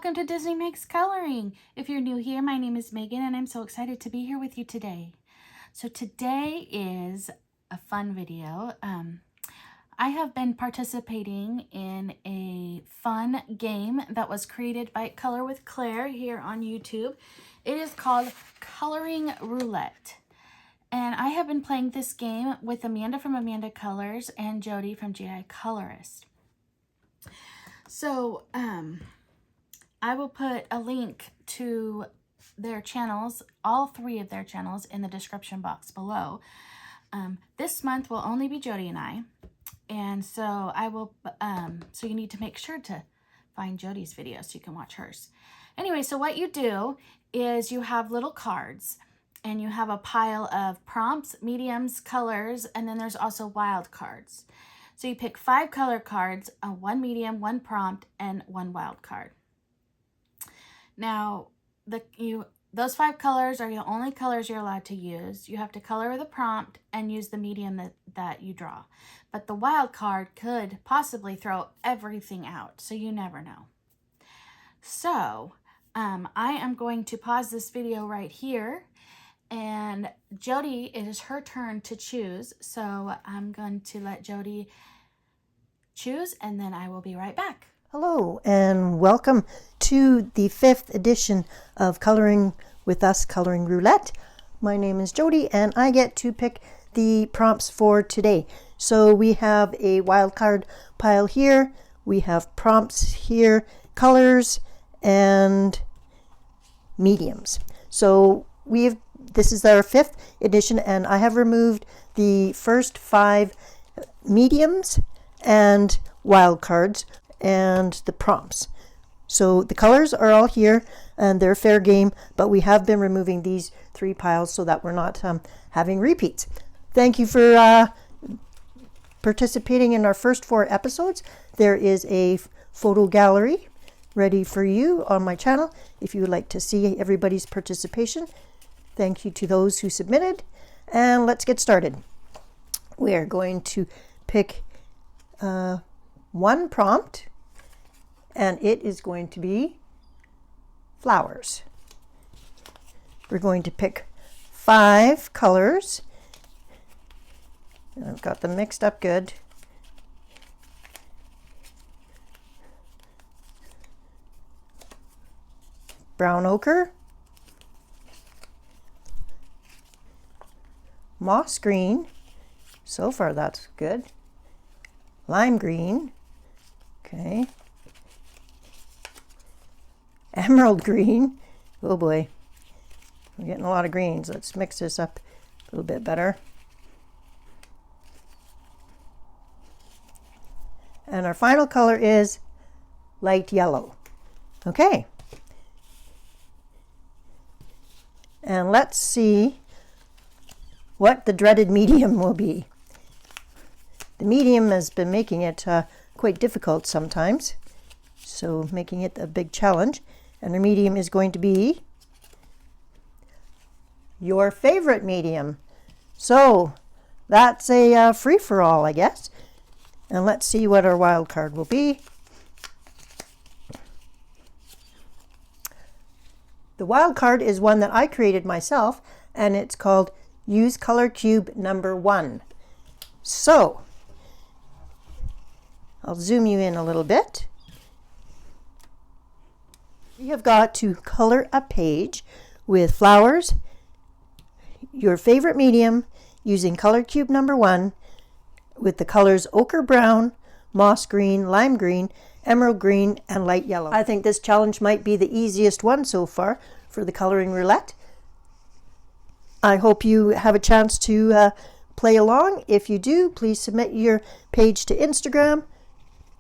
welcome to Disney Makes Coloring. If you're new here, my name is Megan and I'm so excited to be here with you today. So today is a fun video. I have been participating in a fun game that was created by Color with Claire here on YouTube. It is called Colouring Roulette. And I have been playing this game with Amanda from Amanda Colors and Jody from Jodi Colorist. So, I will put a link to their channels, all three of their channels, in the description box below. This month will only be Jody and I. And so I will, so you need to make sure to find Jody's video so you can watch hers. Anyway, so what you do is you have little cards and you have a pile of prompts, mediums, colors, and then there's also wild cards. So you pick 5 color cards, one medium, 1 prompt, and 1 wild card. Now, those 5 colors are the only colors you're allowed to use. You have to color the prompt and use the medium that you draw. But the wild card could possibly throw everything out, so you never know. So, I am going to pause this video right here. And Jody, it is her turn to choose. So I'm going to let Jody choose and then I will be right back. Hello and welcome to the 5th edition of Coloring with Us, Colouring Roulette. My name is Jody and I get to pick the prompts for today. So we have a wildcard pile here, we have prompts here, colors, and mediums. So this is our 5th edition and I have removed the first 5 mediums and wild cards and the prompts. So the colors are all here and they're fair game, but we have been removing these 3 piles so that we're not having repeats. Thank you for participating in our first 4 episodes. There is a photo gallery ready for you on my channel if you would like to see everybody's participation. Thank you to those who submitted, and let's get started. We are going to pick 1 prompt, and it is going to be flowers. We're going to pick 5 colors. I've got them mixed up good. Brown ochre, moss green, so far that's good, lime green, okay, emerald green, oh boy, we're getting a lot of greens. Let's mix this up a little bit better. And our final color is light yellow. Okay. And let's see what the dreaded medium will be. The medium has been making it quite difficult sometimes, so making it a big challenge. And the medium is going to be your favorite medium. So that's a free-for-all, I guess. And let's see what our wild card will be. The wild card is one that I created myself, and it's called Use Color Cube number 1. So, I'll zoom you in a little bit. You have got to color a page with flowers, your favorite medium, using Color Cube number 1, with the colors ochre brown, moss green, lime green, emerald green, and light yellow. I think this challenge might be the easiest one so far for the Coloring Roulette. I hope you have a chance to play along. If you do, please submit your page to Instagram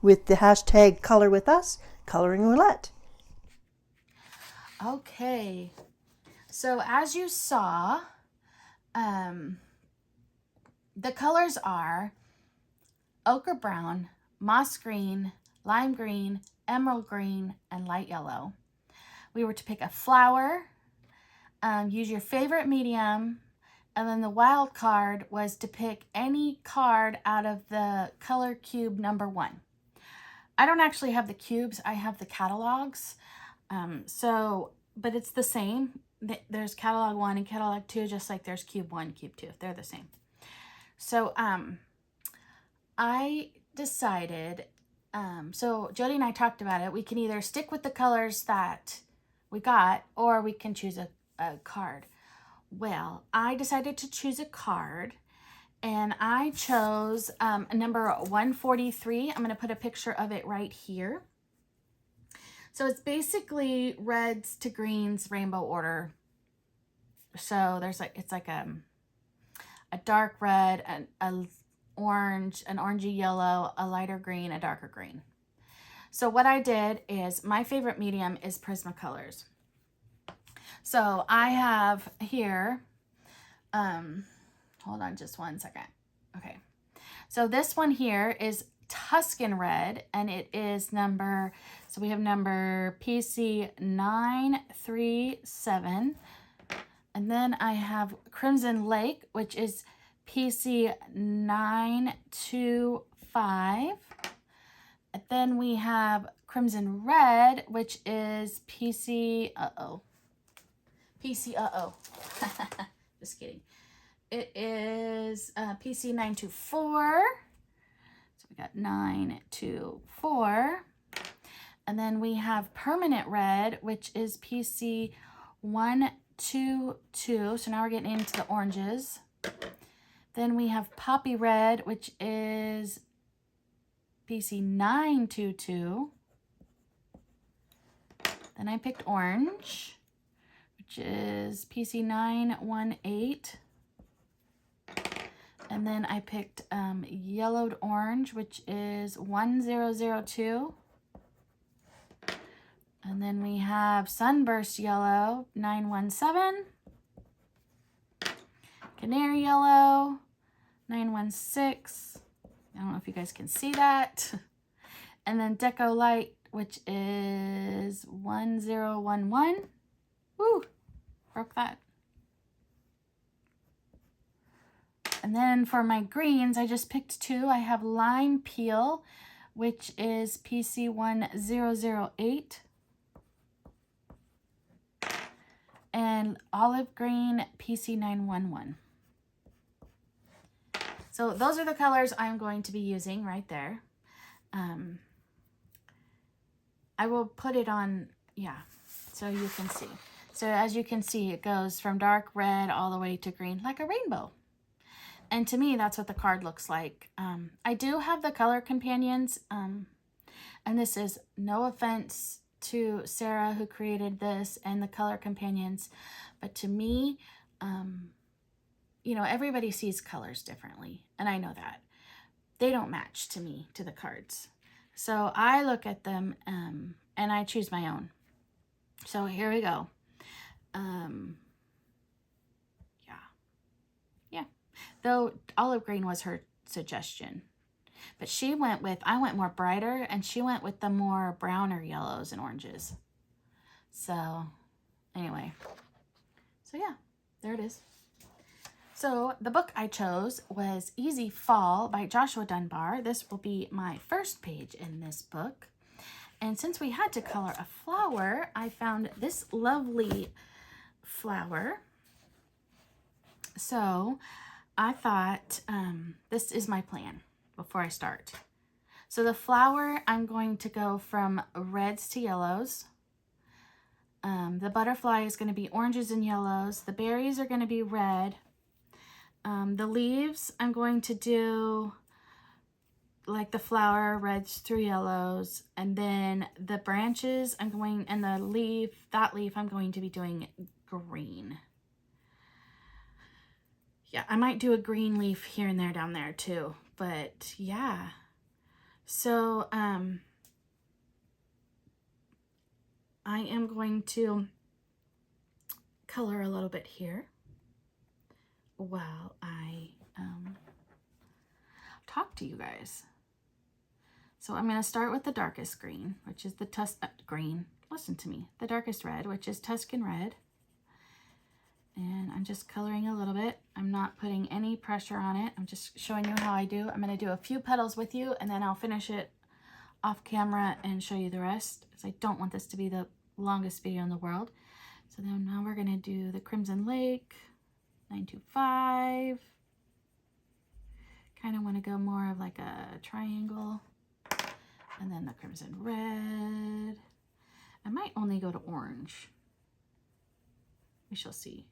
with the hashtag #ColorWithUs, Coloring Roulette. Okay, so as you saw, the colors are ochre brown, moss green, lime green, emerald green, and light yellow. We were to pick a flower, use your favorite medium, and then the wild card was to pick any card out of the color cube number 1. I don't actually have the cubes, I have the catalogs. But it's the same. There's catalog 1 and catalog 2, just like there's cube 1, cube 2. They're the same. So I decided, so Jody and I talked about it. We can either stick with the colors that we got, or we can choose a card. Well, I decided to choose a card, and I chose number 143. I'm going to put a picture of it right here. So it's basically reds to greens, rainbow order. So there's like, it's like a dark red, an orange, an orangey yellow, a lighter green, a darker green. So what I did is, my favorite medium is Prismacolors. So I have here, hold on just one second. Okay. So this one here is Tuscan Red, and it is number, so we have number PC 937. And then I have Crimson Lake, which is PC 925. And then we have Crimson Red, which is PC, just kidding. It is PC 924. So we got 924. And then we have Permanent Red, which is PC 122. So now we're getting into the oranges. Then we have Poppy Red, which is PC 922. Then I picked Orange, which is PC 918. And then I picked Yellowed Orange, which is 1002. And then we have Sunburst Yellow, 917. Canary Yellow, 916. I don't know if you guys can see that. And then Deco Light, which is 1011. Woo, broke that. And then for my greens, I just picked 2. I have Lime Peel, which is PC 1008. And Olive Green, PC 911. So those are the colors I'm going to be using right there. I will put it on, yeah, so you can see. So as you can see, it goes from dark red all the way to green, like a rainbow. And to me, that's what the card looks like. I do have the color companions, and this is no offense to Sarah, who created this, and the color companions, but to me, you know, everybody sees colors differently, and I know that. They don't match to me, to the cards. So I look at them, and I choose my own. So here we go. Yeah. Though olive green was her suggestion. But she went with, I went more brighter, and she went with the more browner yellows and oranges. So anyway, so yeah, there it is. So the book I chose was Easy Fall by Joshua Dunbar. This will be my first page in this book. And since we had to color a flower, I found this lovely flower. So I thought this is my plan before I start. So the flower, I'm going to go from reds to yellows. The butterfly is going to be oranges and yellows. The berries are going to be red. The leaves, I'm going to do like the flower, reds through yellows. And then the branches, I'm going, and the leaf, that leaf, I'm going to be doing green. Yeah, I might do a green leaf here and there down there too. But yeah. So, I am going to color a little bit here while I talk to you guys. So I'm going to start with the darkest green, which is the listen to me, the darkest red, which is Tuscan Red. And I'm just coloring a little bit. I'm not putting any pressure on it. I'm just showing you how I do. I'm going to do a few petals with you, and then I'll finish it off camera and show you the rest, because I don't want this to be the longest video in the world. So then now we're gonna do the Crimson Lake, 925. Kind of want to go more of like a triangle. And then the Crimson Red. I might only go to orange. We shall see.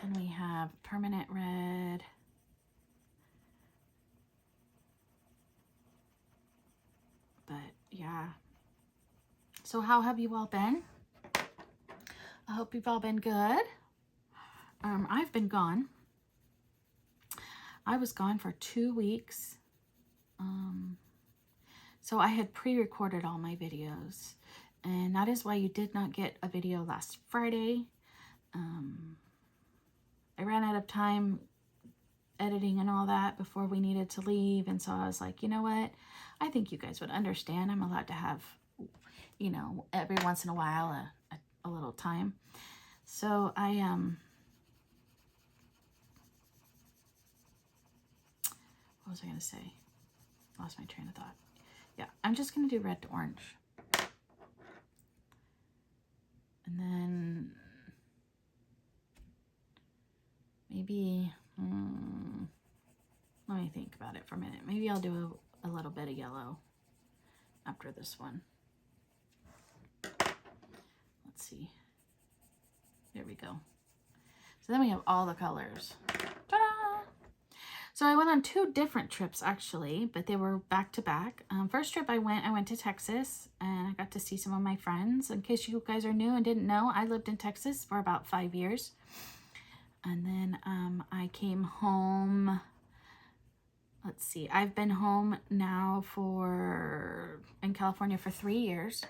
And we have Permanent Red. But yeah. So how have you all been? I hope you've all been good. I've been gone. I was gone for 2 weeks. So I had pre-recorded all my videos, and that is why you did not get a video last Friday. I ran out of time editing and all that before we needed to leave, and so I was like, you know what? I think you guys would understand. I'm allowed to have, you know, every once in a while a little time. So I what was I going to say? Lost my train of thought. Yeah, I'm just going to do red to orange. And then maybe, let me think about it for a minute. Maybe I'll do a little bit of yellow after this one. Let's see. There we go. So then we have all the colors. Ta-da! So I went on 2 different trips actually, but they were back to back. First trip I went to Texas, and I got to see some of my friends. In case you guys are new and didn't know, I lived in Texas for about 5 years. And then I came home. Let's see, I've been home now in California for 3 years.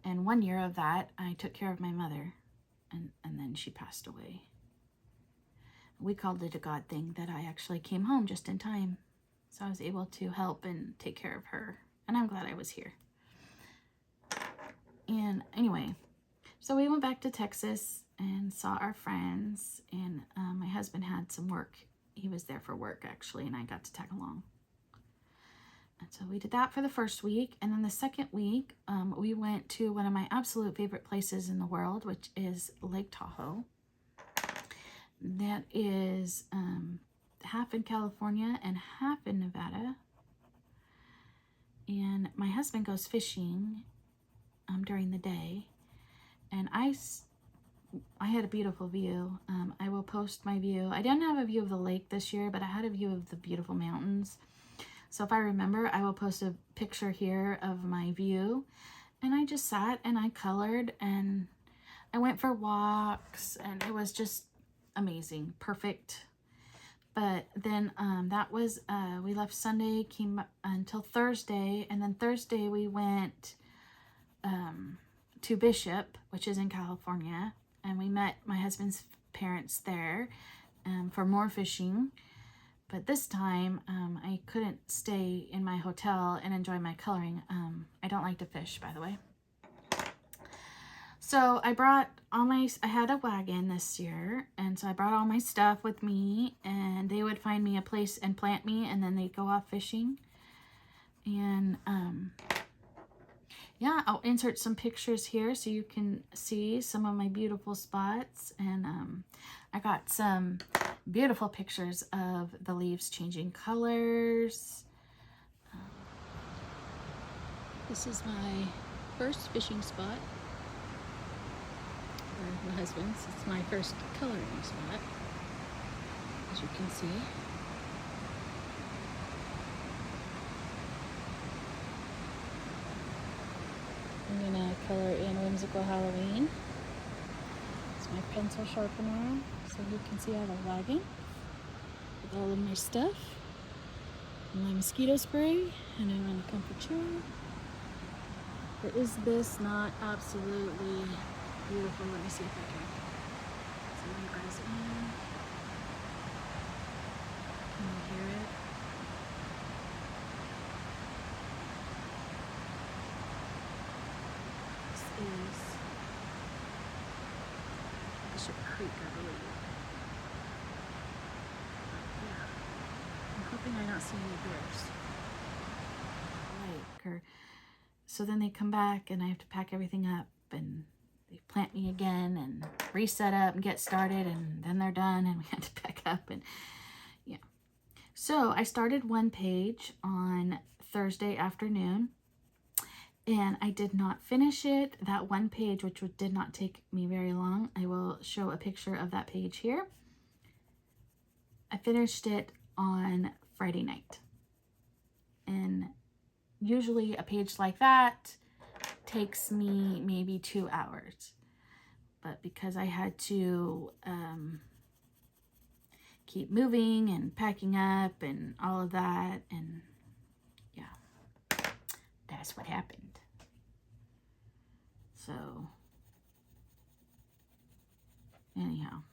And 1 year of that, I took care of my mother, and then she passed away. We called it a God thing that I actually came home just in time. So I was able to help and take care of her. And I'm glad I was here. And anyway, so we went back to Texas and saw our friends. And my husband had some work. He was there for work, actually, and I got to tag along. And so we did that for the first week. And then the second week, we went to one of my absolute favorite places in the world, which is Lake Tahoe. That is half in California and half in Nevada. And my husband goes fishing during the day. And I had a beautiful view. I will post my view. I didn't have a view of the lake this year, but I had a view of the beautiful mountains. So if I remember, I will post a picture here of my view. And I just sat and I colored and I went for walks, and it was just amazing, perfect. But then that was, we left Sunday, came until Thursday, and then Thursday we went to Bishop, which is in California, and we met my husband's parents there for more fishing. But this time I couldn't stay in my hotel and enjoy my coloring. I don't like to fish, by the way. So I brought I had a wagon this year, and so I brought all my stuff with me, and they would find me a place and plant me, and then they'd go off fishing. And yeah, I'll insert some pictures here so you can see some of my beautiful spots. And I got some beautiful pictures of the leaves changing colors. This is my first fishing spot. My husband's. It's my first coloring spot, as you can see. I'm gonna color in Whimsical Halloween. It's my pencil sharpener, so you can see I have a wagon with all of my stuff, and my mosquito spray, and I'm on a comfort chair. But is this not absolutely beautiful? Let me see if I can zoom you guys in. Can you hear it? This is Bishop Creek, I believe. Yeah. I'm hoping I don't see any bears. So then they come back and I have to pack everything up and they plant me again and reset up and get started, and then they're done and we had to pack up, and yeah. So I started one page on Thursday afternoon and I did not finish it. That one page, which did not take me very long, I will show a picture of that page here. I finished it on Friday night. And usually a page like that takes me maybe 2 hours. But because I had to keep moving and packing up and all of that, and yeah, that's what happened. So anyhow,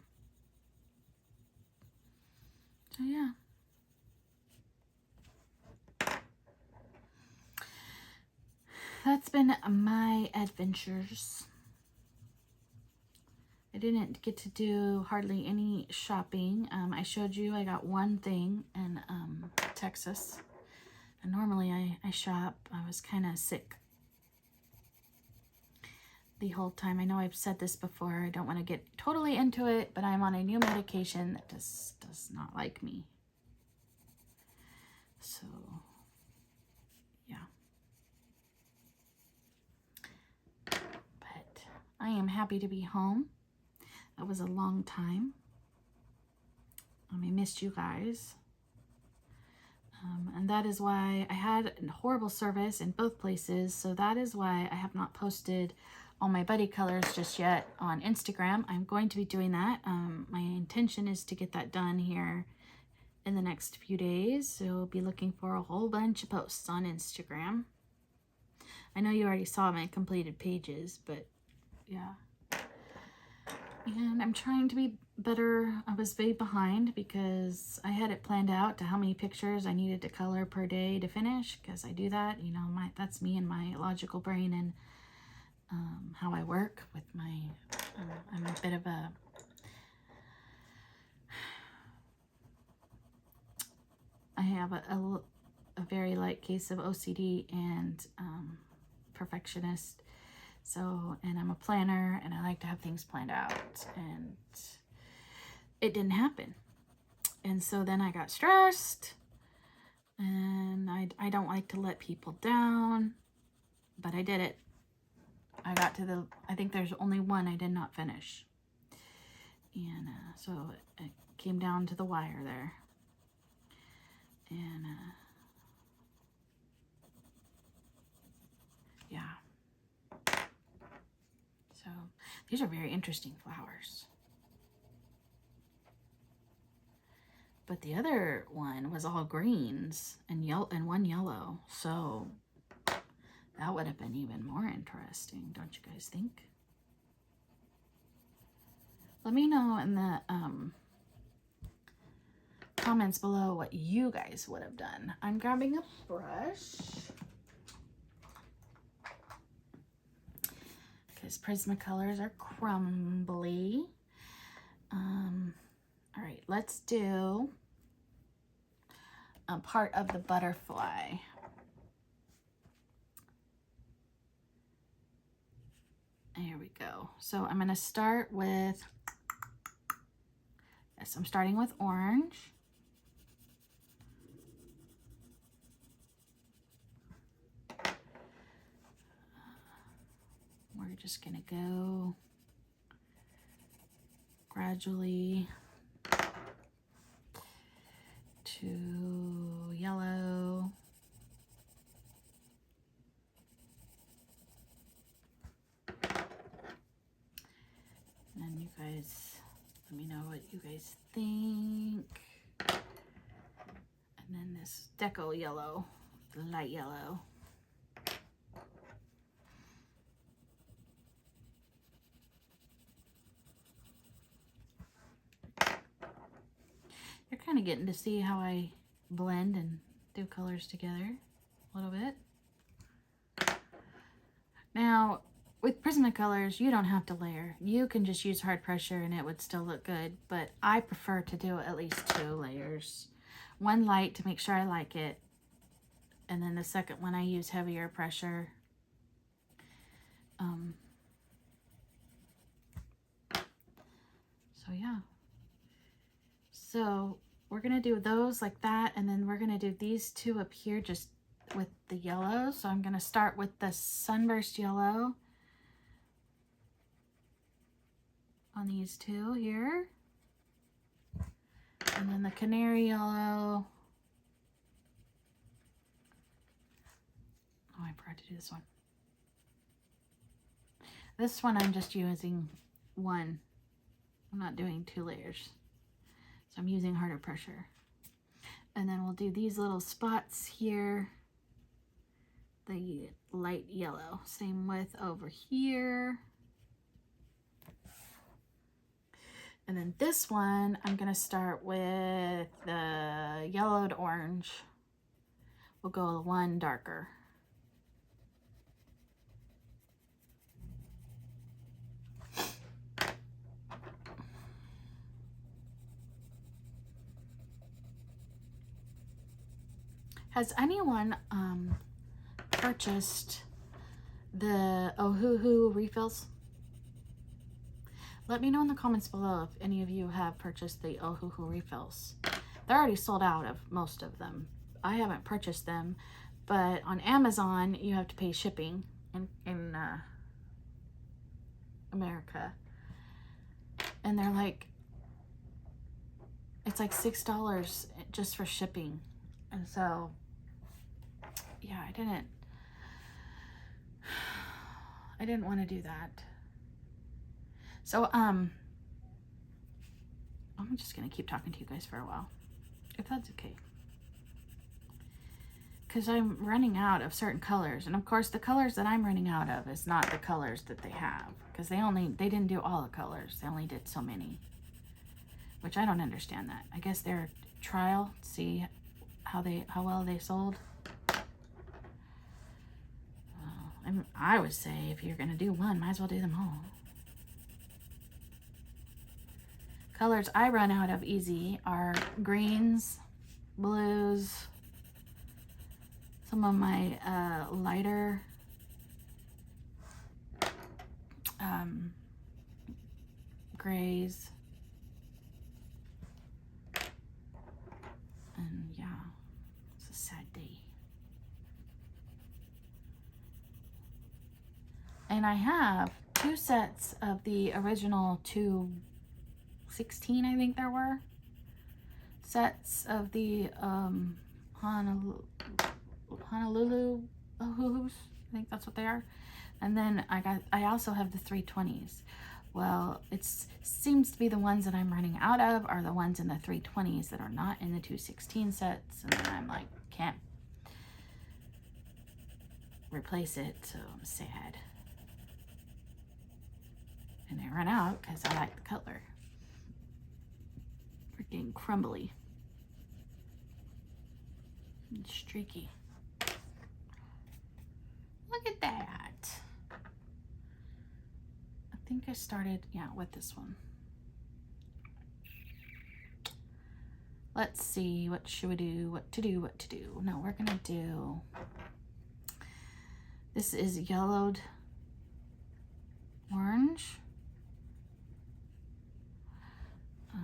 so yeah. That's been my adventures. I didn't get to do hardly any shopping. I showed you I got one thing in Texas. And normally I shop. I was kind of sick the whole time. I know I've said this before. I don't want to get totally into it, but I'm on a new medication that does not like me. So, yeah. But I am happy to be home. That was a long time. I missed you guys. And that is why I had horrible service in both places. So that is why I have not posted all my buddy colors just yet on Instagram. I'm going to be doing that. My intention is to get that done here in the next few days. So I'll be looking for a whole bunch of posts on Instagram. I know you already saw my completed pages, but yeah. And I'm trying to be better. I was way behind because I had it planned out to how many pictures I needed to color per day to finish, because I do that, you know, that's me and my logical brain and how I work with my, I'm a bit of a, I have a very light case of OCD and perfectionist. So, and I'm a planner and I like to have things planned out, and it didn't happen. And so then I got stressed, and I don't like to let people down, but I did it. I got to I think there's only one I did not finish. And so it came down to the wire there. And yeah. So these are very interesting flowers. But the other one was all greens and yellow and one yellow. So that would have been even more interesting, don't you guys think? Let me know in the comments below what you guys would have done. I'm grabbing a brush because Prismacolors are crumbly. All right, let's do a part of the butterfly. There we go. So I'm going to start with, yes, I'm starting with orange. We're just going to go gradually to yellow. And then you guys, let me know what you guys think. And then this deco yellow, the light yellow. You're kind of getting to see how I blend and do colors together a little bit. Now, with Prismacolors, you don't have to layer. You can just use hard pressure and it would still look good, but I prefer to do at least 2 layers. One light to make sure I like it, and then the second one I use heavier pressure So yeah. So we're gonna do those like that, and then we're gonna do these two up here just with the yellow. So I'm gonna start with the sunburst yellow on these two here, and then the canary yellow. Oh, I forgot to do this one. This one I'm just using one. I'm not doing 2 layers. So I'm using harder pressure. And then we'll do these little spots here. The light yellow. Same width over here. And then this one, I'm going to start with the yellowed orange. We'll go one darker. Has anyone purchased the Ochre refills? Let me know in the comments below if any of you have purchased the Ochre refills. They're already sold out of most of them. I haven't purchased them, but on Amazon you have to pay shipping in America. And they're like, it's like $6 just for shipping. And so, yeah, I didn't want to do that. So, I'm just going to keep talking to you guys for a while, if that's okay. Because I'm running out of certain colors. And of course, the colors that I'm running out of is not the colors that they have. Because they didn't do all the colors. They only did so many. Which I don't understand that. I guess they're trial, see how well they sold. I would say if you're going to do one, might as well do them all. Colors I run out of easy are greens, blues, some of my lighter grays, and yeah, it's a sad day. And I have 2 sets of the original 216, I think there were, sets of the Honolulu Hughes, I think that's what they are. And then I also have the 320s. Well, it seems to be the ones that I'm running out of are the ones in the 320s that are not in the 216 sets. And then I'm like, can't replace it, so I'm sad. And I run out because I like the color. We're getting crumbly and streaky. Look at that. I think I started, yeah, with this one. Let's see, what should we do? What to do? No, we're gonna do, this is yellowed orange. We'll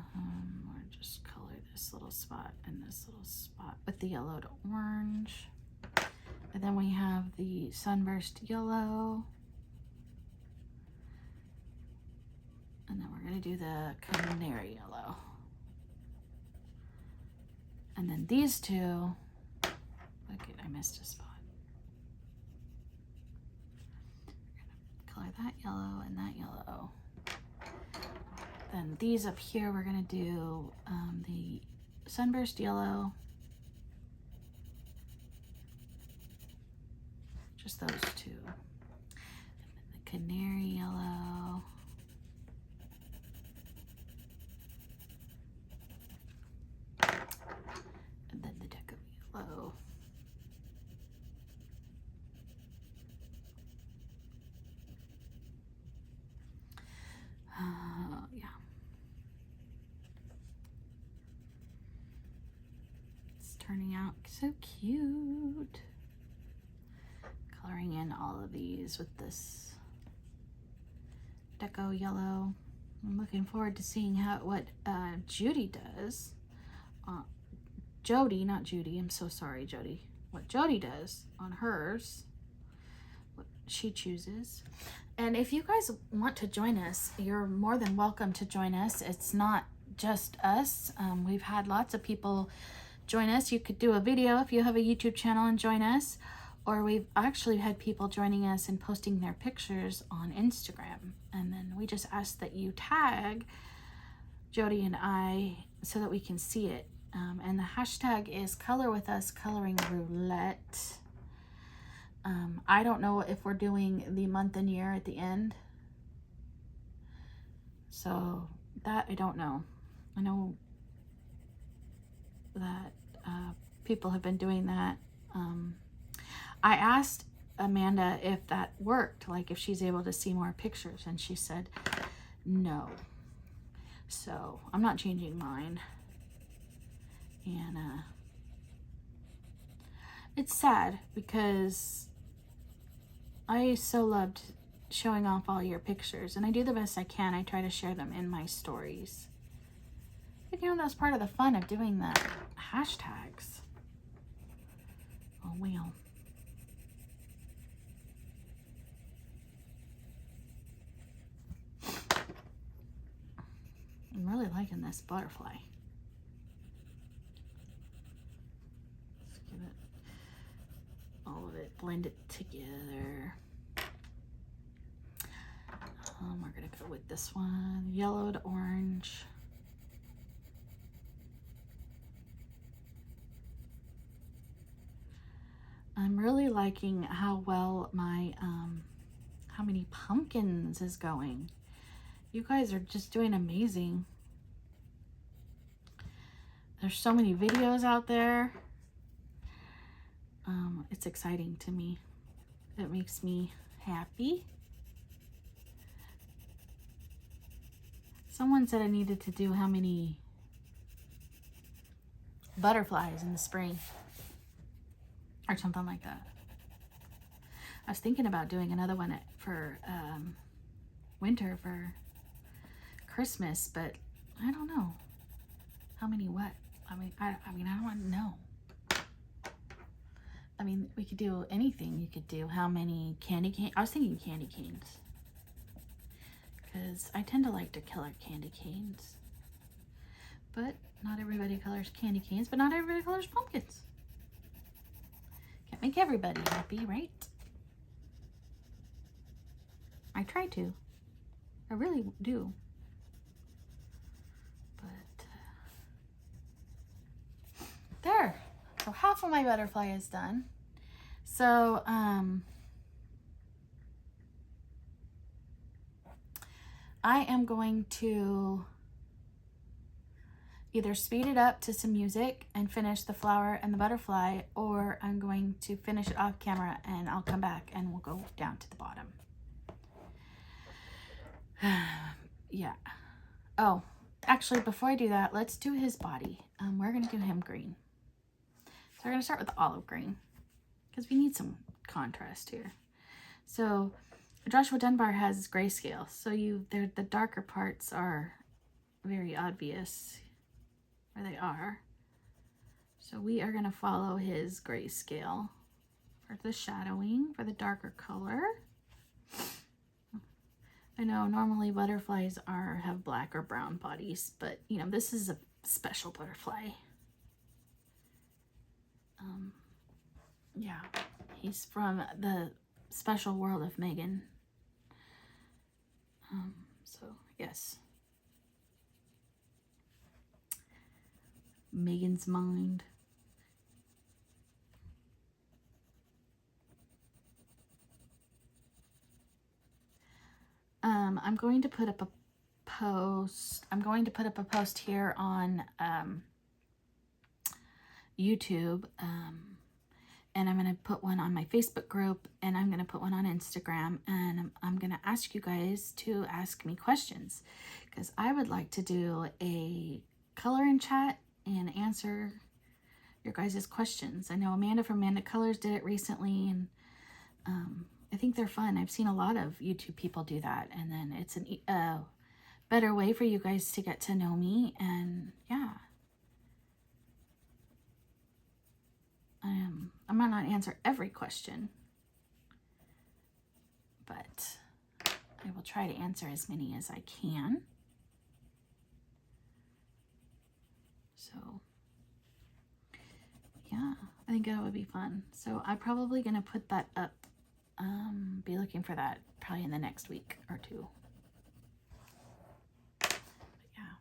just color this little spot and this little spot with the yellowed orange. And then we have the sunburst yellow. And then we're going to do the canary yellow. And then these two, look, I missed a spot. Color that yellow and that yellow. Then these up here, we're going to do the sunburst yellow. Just those two. And then the canary yellow. And then the deco yellow. Yeah. It's turning out so cute. Coloring in all of these with this Deco yellow. I'm looking forward to seeing what Judy does. Jody, not Judy. I'm so sorry, Jody. What Jody does on hers. What she chooses. And if you guys want to join us, you're more than welcome to join us. It's not just us. We've had lots of people join us. You could do a video if you have a YouTube channel and join us. Or we've actually had people joining us and posting their pictures on Instagram. And then we just ask that you tag Jody and I so that we can see it. And the hashtag is Color With Us Coloring Roulette. I don't know if we're doing the month and year at the end. So that I don't know. I know that people have been doing that. I asked Amanda if that worked, like if she's able to see more pictures, and she said no. So I'm not changing mine. And it's sad because I so loved showing off all your pictures, and I do the best I can. I try to share them in my stories. But you know, that's part of the fun of doing the hashtags. Oh well. I'm really liking this butterfly. Let's give it all of it, blend it together. We're gonna go with this one, yellow to orange. I'm really liking how well my, how many pumpkins is going. You guys are just doing amazing. There's so many videos out there. It's exciting to me. It makes me happy. Someone said I needed to do how many butterflies in the spring or something like that. I was thinking about doing another one for winter for Christmas, but I don't know how many what. I mean, I don't want to know. I mean, we could do anything. You could do how many candy canes. I was thinking candy canes because I tend to like to color candy canes, but not everybody colors candy canes, but not everybody colors pumpkins. Can't make everybody happy, right? I try to. I really do. But there. So half of my butterfly is done. So I am going to either speed it up to some music and finish the flower and the butterfly, or I'm going to finish it off camera and I'll come back and we'll go down to the bottom. Yeah. Oh, actually, before I do that, let's do his body. We're going to do him green. So we're going to start with the olive green because we need some contrast here. So Joshua Dunbar has grayscale. So the darker parts are very obvious where they are. So we are going to follow his grayscale for the shadowing, for the darker color. I know normally butterflies have black or brown bodies, but you know, this is a special butterfly. Yeah, he's from the special world of Megan. So yes, Megan's mind. I'm going to put up a post. I'm going to put up a post here on YouTube, and I'm going to put one on my Facebook group, and I'm going to put one on Instagram, and I'm going to ask you guys to ask me questions, because I would like to do a color and chat and answer your guys' questions. I know Amanda from Amanda Colors did it recently, and I think they're fun. I've seen a lot of YouTube people do that, and then it's a better way for you guys to get to know me. And yeah, I might not answer every question, but I will try to answer as many as I can. So yeah, I think that would be fun. So I'm probably gonna put that up, be looking for that probably in the next week or two. But yeah,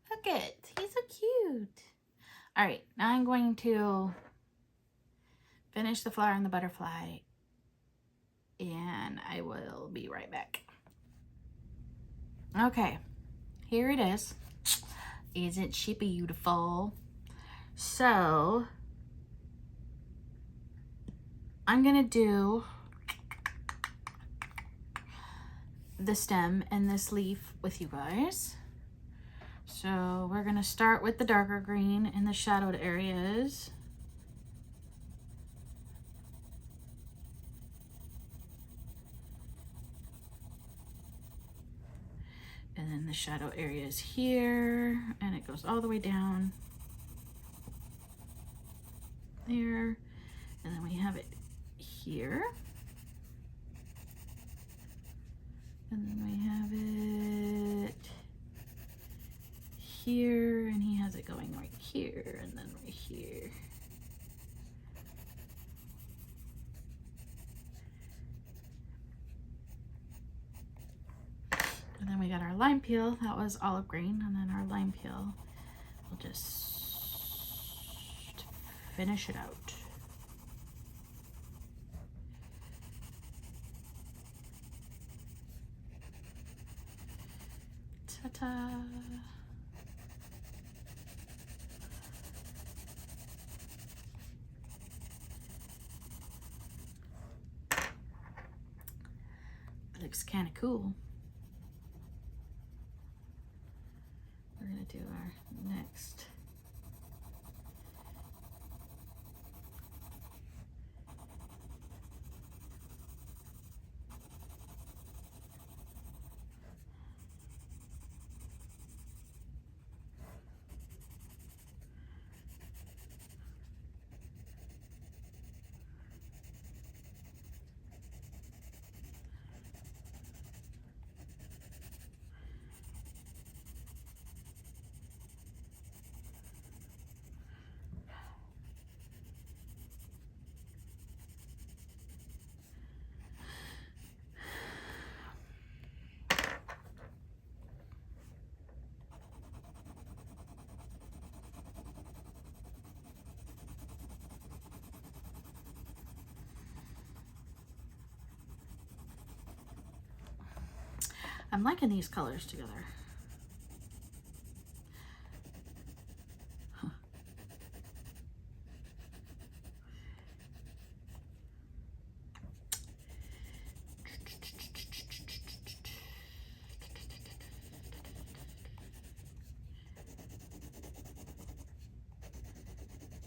look it, he's so cute. All right, now I'm going to finish the flower and the butterfly, and I will be right back. Okay, here it is. Isn't she beautiful? So I'm gonna do the stem and this leaf with you guys. So we're gonna start with the darker green in the shadowed areas. And then the shadow areas here, and it goes all the way down there. And then we have it here. And then we have it here, and he has it going right here, and then right here. And then we got our lime peel, that was olive green, and then our lime peel, we'll just finish it out. Ta-ta! It looks kind of cool. We're gonna do our next. I'm liking these colors together. Huh.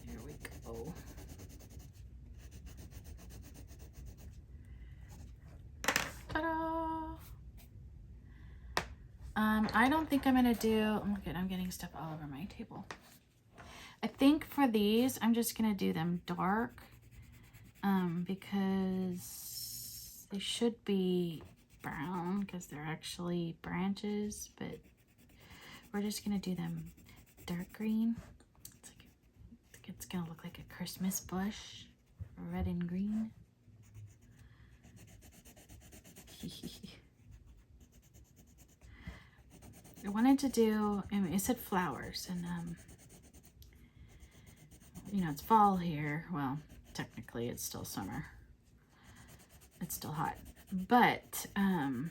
Here we go. Ta-da! I don't think I'm gonna do, look at, I'm getting stuff all over my table. I think for these, I'm just gonna do them dark, because they should be brown because they're actually branches, but we're just gonna do them dark green. It's gonna look like a Christmas bush, red and green. I wanted to do, I mean, it said flowers, and you know, it's fall here. Well, technically it's still summer. It's still hot, but I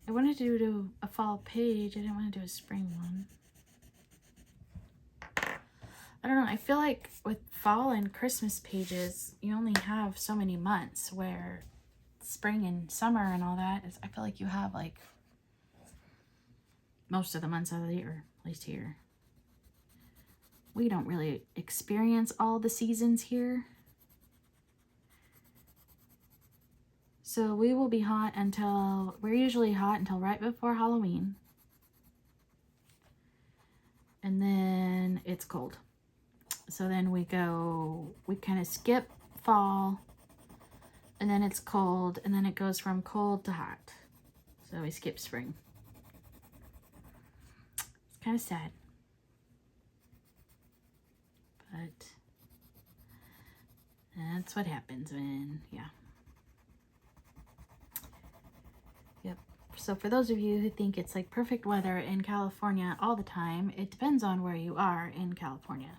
wanted to do a fall page. I didn't want to do a spring one. I don't know. I feel like with fall and Christmas pages, you only have so many months, where spring and summer and all that is, I feel like you have like most of the months of the year, at least here. We don't really experience all the seasons here. So we will be hot until, we're usually hot until right before Halloween. And then it's cold. So then we kind of skip fall, and then it's cold, and then it goes from cold to hot. So we skip spring. It's kind of sad. But that's what happens when, yeah. Yep. So for those of you who think it's like perfect weather in California all the time, it depends on where you are in California.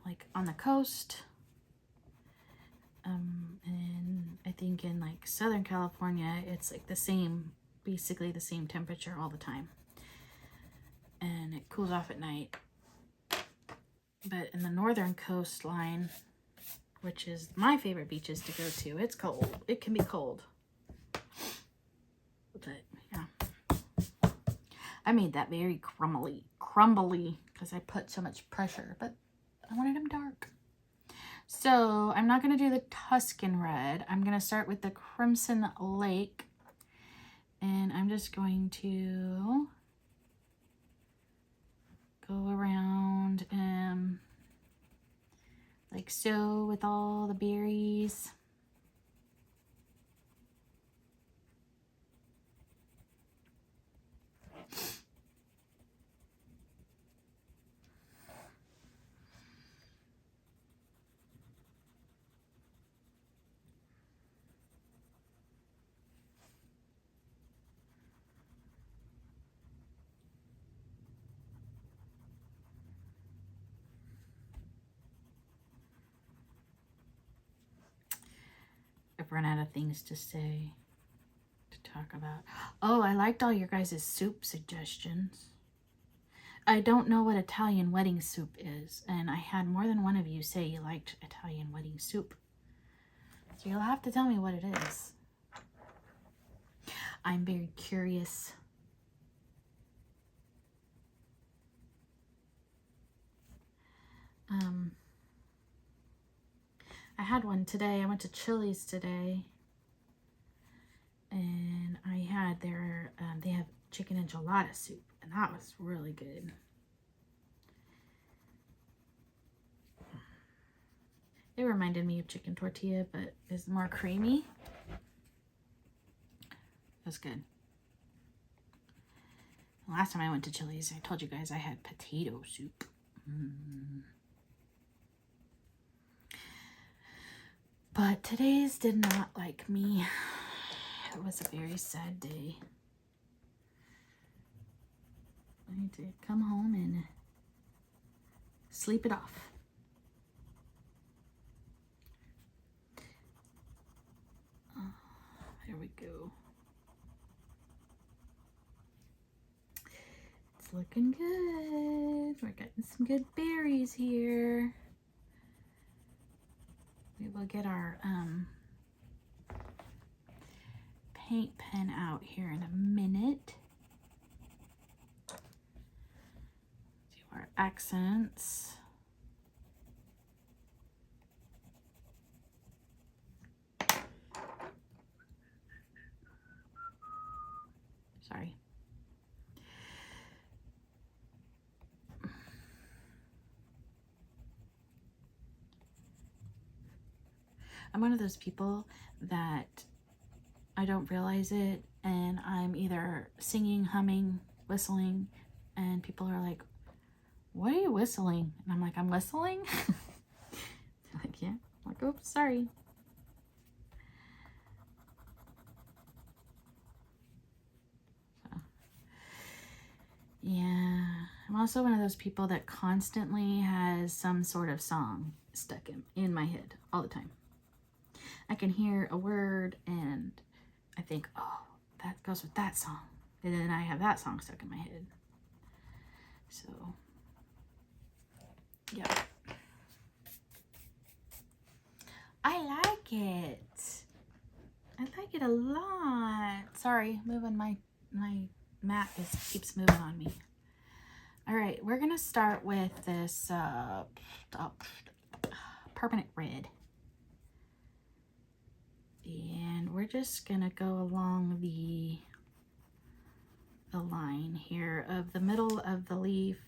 Like on the coast, and I think in like Southern California, it's like the same, basically the same temperature all the time. And it cools off at night. But in the northern coastline, which is my favorite beaches to go to, it's cold. It can be cold. But yeah. I made that very crumbly, because I put so much pressure, but I wanted them dark. So I'm not going to do the Tuscan red. I'm going to start with the Crimson Lake. And I'm just going to go around like so with all the berries. I've run out of things to say, to talk about. Oh, I liked all your guys' soup suggestions. I don't know what Italian wedding soup is, and I had more than one of you say you liked Italian wedding soup. So you'll have to tell me what it is. I'm very curious. I had one today. I went to Chili's today, and I had their, they have chicken enchilada soup, and that was really good. It reminded me of chicken tortilla, but it's more creamy. It was good. Last time I went to Chili's, I told you guys I had potato soup. But today's did not like me. It was a very sad day. I need to come home and sleep it off. There we go. It's looking good. We're getting some good berries here. We will get our paint pen out here in a minute. Do our accents. Sorry. I'm one of those people that I don't realize it, and I'm either singing, humming, whistling, and people are like, what are you whistling? And I'm like, I'm whistling? They're like, yeah. I'm like, oops, sorry. So, yeah. I'm also one of those people that constantly has some sort of song stuck in my head all the time. I can hear a word and I think, oh, that goes with that song. And then I have that song stuck in my head. So, yeah. I like it. I like it a lot. Sorry, moving my mat keeps moving on me. All right, we're gonna start with this permanent red. And we're just gonna go along the line here of the middle of the leaf.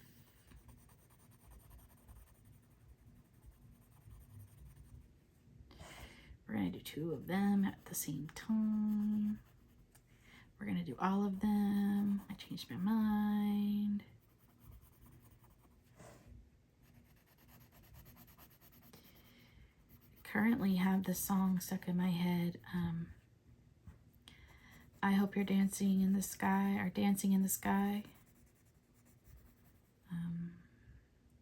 We're gonna do 2 of them at the same time. We're gonna do all of them. I changed my mind. Currently have the song stuck in my head. I hope you're dancing in the sky, or dancing in the sky.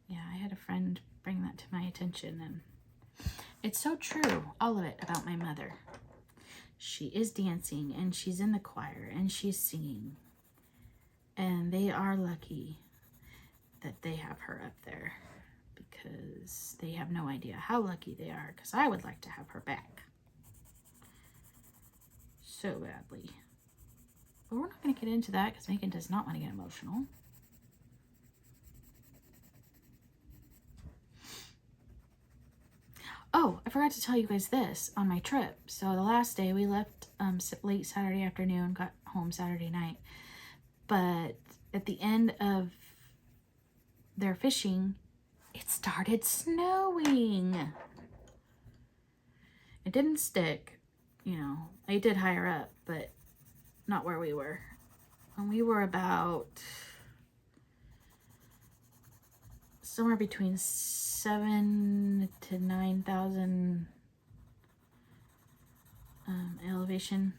Yeah, I had a friend bring that to my attention, and it's so true, all of it about my mother. She is dancing, and she's in the choir, and she's singing. And they are lucky that they have her up there, because they have no idea how lucky they are, because I would like to have her back so badly. But we're not going to get into that because Megan does not want to get emotional. Oh, I forgot to tell you guys this on my trip. So the last day we left late Saturday afternoon, got home Saturday night. But at the end of their fishing, it started snowing. It didn't stick, you know. It did higher up, but not where we were. And we were about somewhere between 7,000 to 9,000 elevation.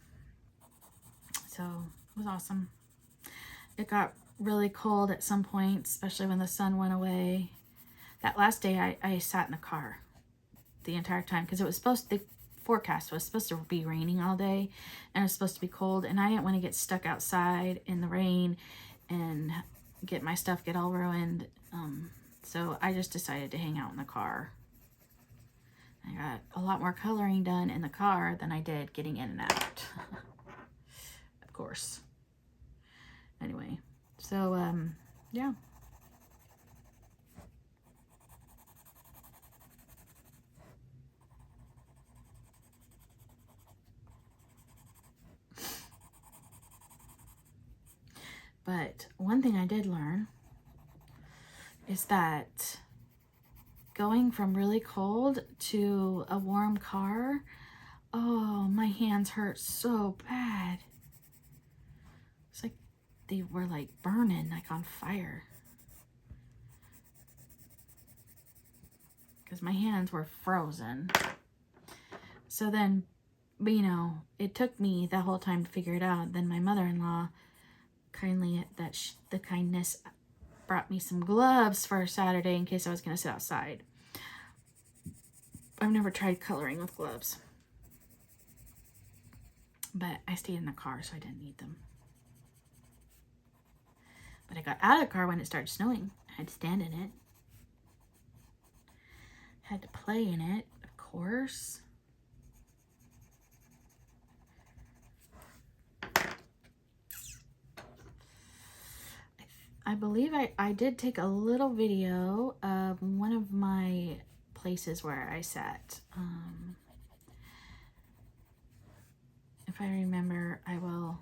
So it was awesome. It got really cold at some point, especially when the sun went away. That last day I sat in the car the entire time because it was supposed to, the forecast was supposed to be raining all day, and it was supposed to be cold, and I didn't want to get stuck outside in the rain and get my stuff get all ruined. So I just decided to hang out in the car. I got a lot more coloring done in the car than I did getting in and out. Of course. Anyway, so yeah. But one thing I did learn is that going from really cold to a warm car, oh, my hands hurt so bad. It's like they were like burning, like on fire. Because my hands were frozen. So then, you know, it took me the whole time to figure it out. Then my mother-in-law kindly, the kindness, brought me some gloves for Saturday in case I was going to sit outside. I've never tried coloring with gloves. But I stayed in the car, so I didn't need them. But I got out of the car when it started snowing. I had to stand in it. Had to play in it, of course. I believe I did take a little video of one of my places where I sat. If I remember, I will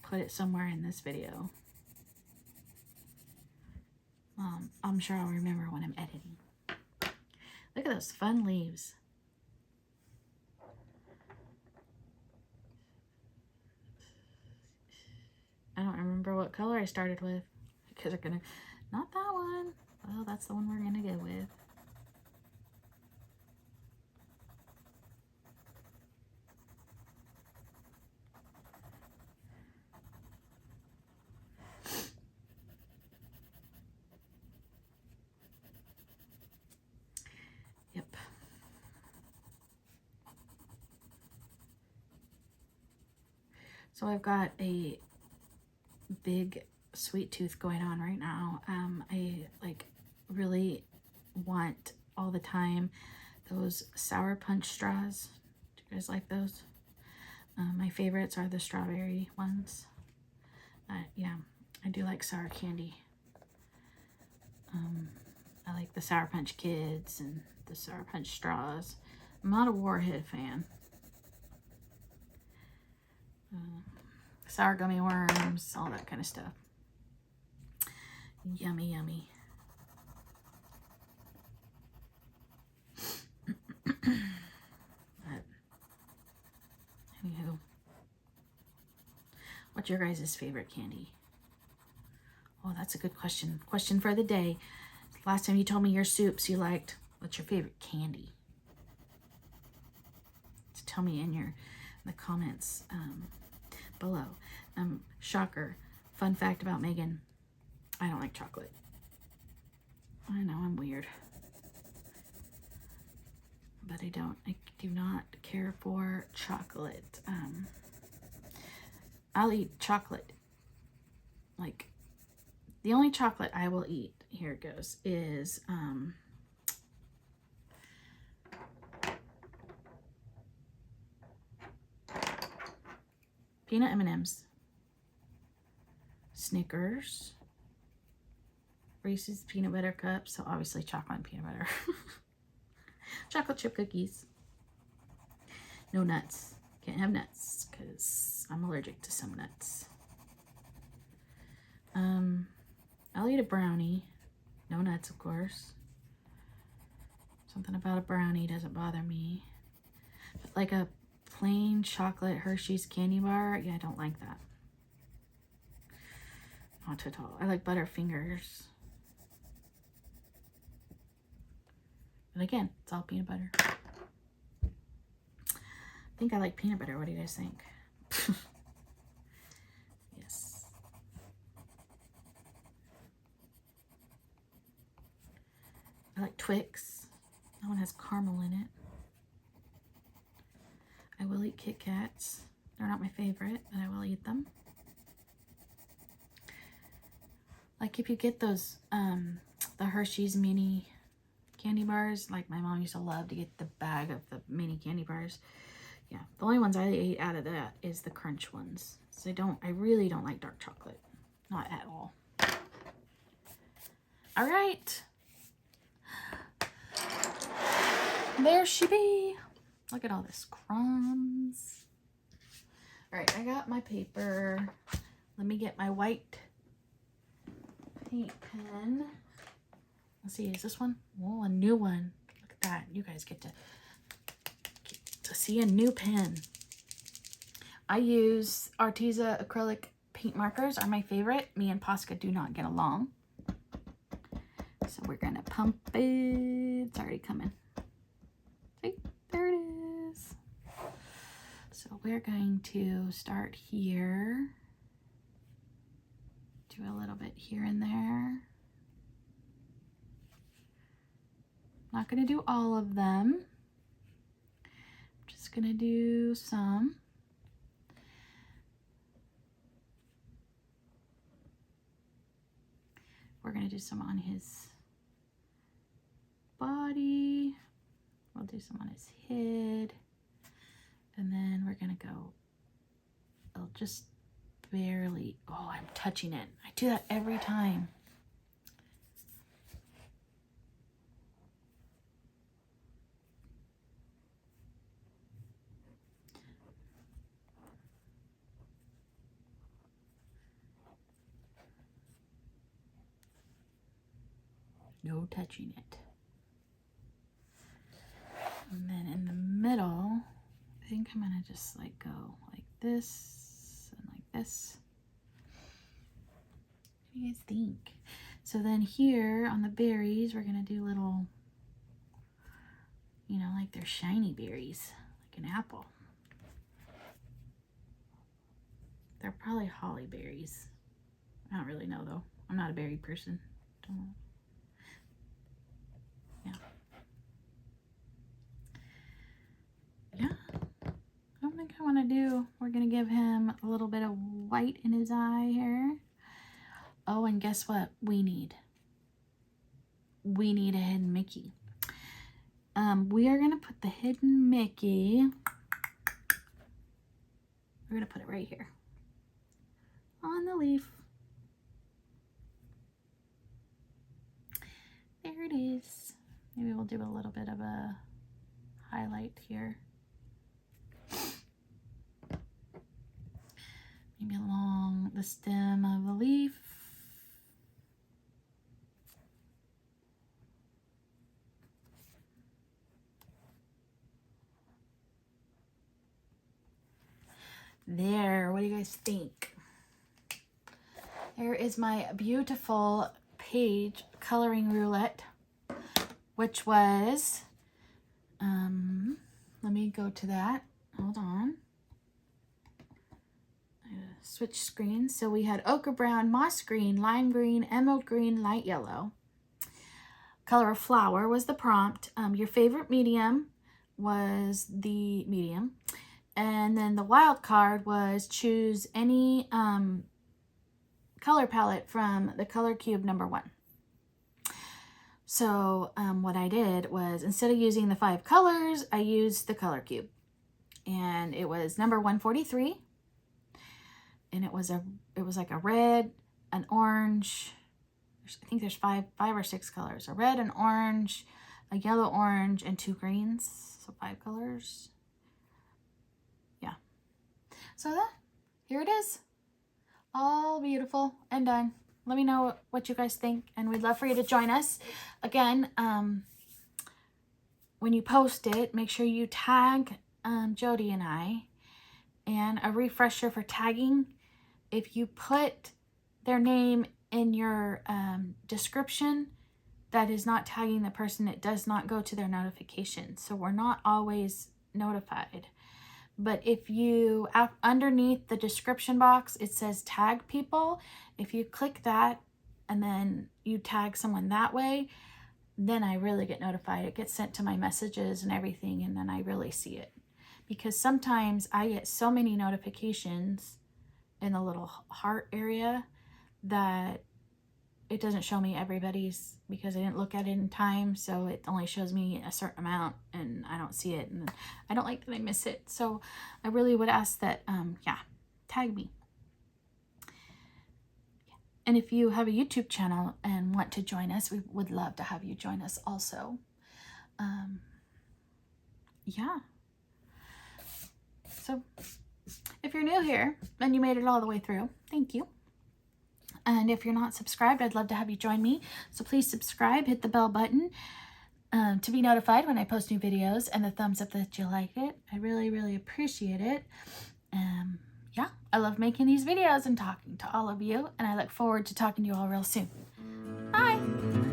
put it somewhere in this video. I'm sure I'll remember when I'm editing. Look at those fun leaves. I don't remember what color I started with. Because they're gonna, not that one. Well, that's the one we're gonna go with. Yep. So I've got a big sweet tooth going on right now. I like really want all the time those sour punch straws. Do you guys like those? My favorites are the strawberry ones. Yeah, I do like sour candy. I like the Sour Punch Kids and the the Sour Punch straws. I'm not a Warhead fan. Sour gummy worms, all that kind of stuff. Yummy, yummy. But, anywho, what's your guys' favorite candy? Oh, that's a good question. Question for the day. Last time you told me your soups you liked. What's your favorite candy? So tell me in the comments below. Shocker. Fun fact about Megan. I don't like chocolate. I know I'm weird. But I do not care for chocolate. I'll eat chocolate. Like, the only chocolate I will eat, here it goes, is peanut M&Ms, Snickers, Reese's peanut butter cups, so obviously chocolate and peanut butter, chocolate chip cookies, no nuts, can't have nuts because I'm allergic to some nuts. I'll eat a brownie, no nuts of course. Something about a brownie doesn't bother me, but like a plain chocolate Hershey's candy bar, yeah, I don't like that. Not at all. I like Butterfingers. But again, it's all peanut butter. I think I like peanut butter. What do you guys think? Yes. I like Twix. That one has caramel in it. I will eat Kit Kats. They're not my favorite, but I will eat them. Like if you get those, the Hershey's mini candy bars, like my mom used to love to get the bag of the mini candy bars. Yeah, the only ones I ate out of that is the crunch ones. So I really don't like dark chocolate. Not at all. All right. There she be. Look at all this crumbs. All right, I got my paper. Let me get my white paint pen. Let's see, is this one? Oh, a new one. Look at that. You guys get to see a new pen. I use Arteza acrylic paint markers, are my favorite. Me and Posca do not get along. So we're gonna pump it. It's already coming. See, there it is. So we're going to start here. Do a little bit here and there. Not gonna do all of them. I'm just gonna do some. We're gonna do some on his body. We'll do some on his head. And then we're gonna go, I'll just barely, oh, I'm touching it. I do that every time. No touching it. And then in the middle, I think I'm gonna just like go like this and like this. What do you guys think? So then here on the berries, we're gonna do little, you know, like they're shiny berries, like an apple. They're probably holly berries. I don't really know though. I'm not a berry person. Don't know. Yeah, I don't think I want to do, we're going to give him a little bit of white in his eye here. Oh, and guess what we need? We need a hidden Mickey. We are going to put the hidden Mickey, we're going to put it right here on the leaf. There it is. Maybe we'll do a little bit of a highlight here. Maybe along the stem of the leaf. There, what do you guys think? There is my beautiful page, Coloring Roulette, which was, let me go to that, hold on. Switch screens. So we had ochre brown, moss green, lime green, emerald green, light yellow. Color of flower was the prompt. Your favorite medium was the medium. And then the wild card was choose any color palette from the color cube number 1. So what I did was, instead of using the 5 colors, I used the color cube. And it was number 143. And it was like a red, an orange. I think there's five or six colors. A red, an orange, a yellow orange, and 2 greens. So 5 colors. Yeah. So here it is. All beautiful and done. Let me know what you guys think, and we'd love for you to join us. Again, when you post it, make sure you tag Jody and I. And a refresher for tagging: if you put their name in your description, that is not tagging the person. It does not go to their notifications. So we're not always notified. But if you, underneath the description box, it says tag people. If you click that and then you tag someone that way, then I really get notified. It gets sent to my messages and everything, and then I really see it. Because sometimes I get so many notifications in the little heart area that it doesn't show me everybody's, because I didn't look at it in time. So it only shows me a certain amount and I don't see it, and I don't like that I miss it. So I really would ask that, yeah, tag me. And if you have a YouTube channel and want to join us, we would love to have you join us also. Yeah. So if you're new here and you made it all the way through, thank you. And if you're not subscribed, I'd love to have you join me. So please subscribe, hit the bell button to be notified when I post new videos, and the thumbs up that you like it. I really, really appreciate it. Yeah, I love making these videos and talking to all of you, and I look forward to talking to you all real soon. Bye.